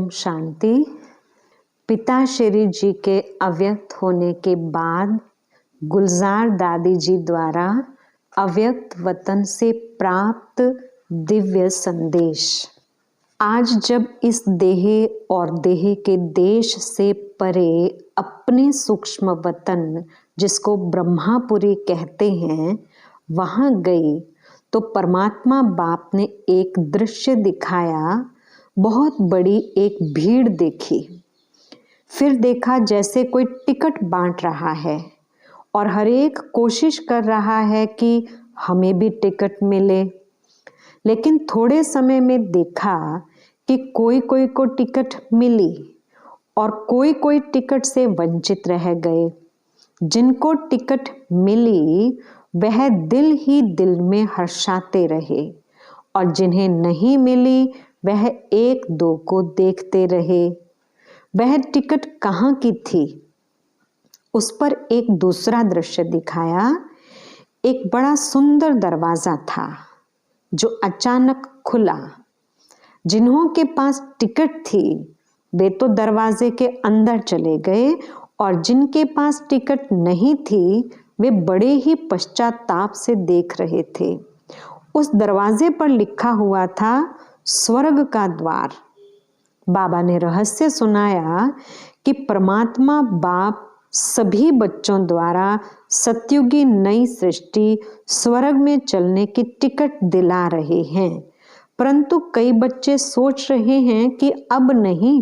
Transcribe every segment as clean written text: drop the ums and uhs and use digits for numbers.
ओम शांति। पिताश्री जी के अव्यक्त होने के बाद गुलजार दादी जी द्वारा अव्यक्त वतन से प्राप्त दिव्य संदेश। आज जब इस देह और देह के देश से परे अपने सूक्ष्म वतन जिसको ब्रह्मापुरी कहते हैं वहाँ गई तो परमात्मा बाप ने एक दृश्य दिखाया। बहुत बड़ी एक भीड़ देखी। फिर देखा जैसे कोई टिकट बांट रहा है और हर एक कोशिश कर रहा है कि हमें भी टिकट मिले। लेकिन थोड़े समय में देखा कि कोई कोई को टिकट मिली और कोई कोई टिकट से वंचित रह गए। जिनको टिकट मिली वह दिल ही दिल में हर्षाते रहे और जिन्हें नहीं मिली वह एक दो को देखते रहे। वह टिकट कहाँ की थी? उस पर एक दूसरा दृश्य दिखाया। एक बड़ा सुंदर दरवाजा था जो अचानक खुला। जिन्हों के पास टिकट थी वे तो दरवाजे के अंदर चले गए और जिनके पास टिकट नहीं थी वे बड़े ही पश्चाताप से देख रहे थे। उस दरवाजे पर लिखा हुआ था स्वर्ग का द्वार। बाबा ने रहस्य सुनाया कि परमात्मा बाप सभी बच्चों द्वारा सतयुगी नई सृष्टि स्वर्ग में चलने की टिकट दिला रहे हैं, परंतु कई बच्चे सोच रहे हैं कि अब नहीं,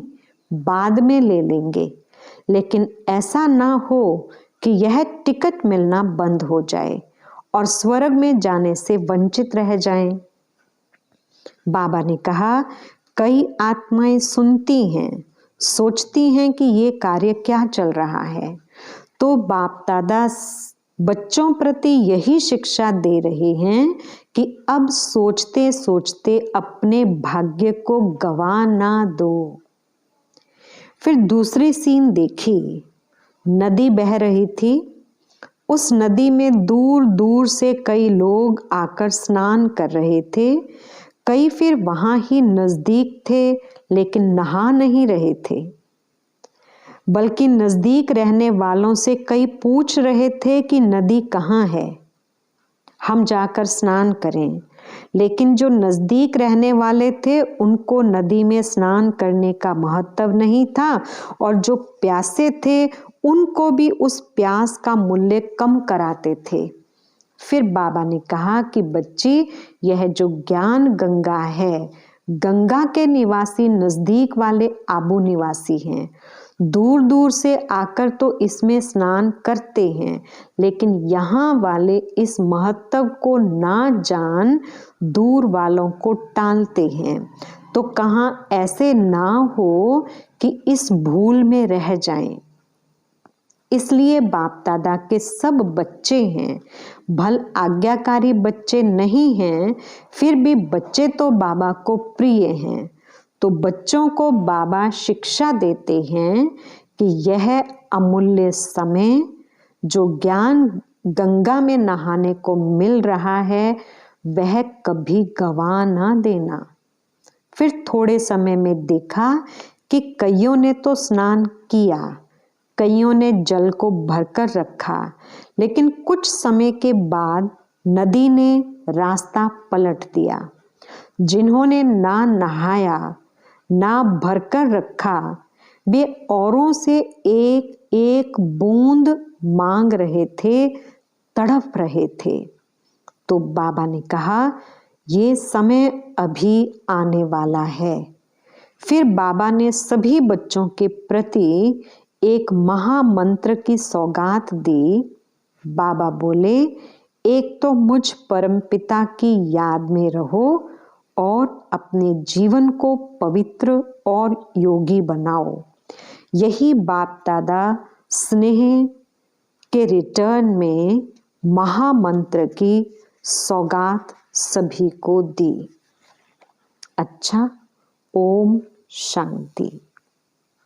बाद में ले लेंगे। लेकिन ऐसा ना हो कि यह टिकट मिलना बंद हो जाए और स्वर्ग में जाने से वंचित रह जाएं। बाबा ने कहा कई आत्माएं सुनती हैं, सोचती हैं कि ये कार्य क्या चल रहा है, तो बाप दादा बच्चों प्रति यही शिक्षा दे रहे हैं कि अब सोचते सोचते अपने भाग्य को गवा ना दो। फिर दूसरी सीन देखी। नदी बह रही थी। उस नदी में दूर दूर से कई लोग आकर स्नान कर रहे थे। कई फिर वहां ही नजदीक थे लेकिन नहा नहीं रहे थे, बल्कि नजदीक रहने वालों से कई पूछ रहे थे कि नदी कहाँ है, हम जाकर स्नान करें। लेकिन जो नजदीक रहने वाले थे उनको नदी में स्नान करने का महत्व नहीं था और जो प्यासे थे उनको भी उस प्यास का मूल्य कम कराते थे। फिर बाबा ने कहा कि बच्ची, यह जो ज्ञान गंगा है, गंगा के निवासी नजदीक वाले आबू निवासी हैं। दूर दूर से आकर तो इसमें स्नान करते हैं, लेकिन यहाँ वाले इस महत्व को ना जान दूर वालों को टालते हैं। तो कहाँ ऐसे ना हो कि इस भूल में रह जाएं। इसलिए बाप दादा के सब बच्चे हैं, भल आज्ञाकारी बच्चे नहीं हैं, फिर भी बच्चे तो बाबा को प्रिय हैं। तो बच्चों को बाबा शिक्षा देते हैं कि यह अमूल्य समय जो ज्ञान गंगा में नहाने को मिल रहा है वह कभी गवा ना देना। फिर थोड़े समय में देखा कि कईयों ने तो स्नान किया, कईयों ने जल को भरकर रखा, लेकिन कुछ समय के बाद नदी ने रास्ता पलट दिया। जिन्होंने ना नहाया ना भरकर रखा वे औरों से एक एक बूंद मांग रहे थे, तड़प रहे थे। तो बाबा ने कहा ये समय अभी आने वाला है। फिर बाबा ने सभी बच्चों के प्रति एक महामंत्र की सौगात दी। बाबा बोले, एक तो मुझ परमपिता की याद में रहो और अपने जीवन को पवित्र और योगी बनाओ। यही बाप दादा स्नेह के रिटर्न में महामंत्र की सौगात सभी को दी। अच्छा, ओम शांति।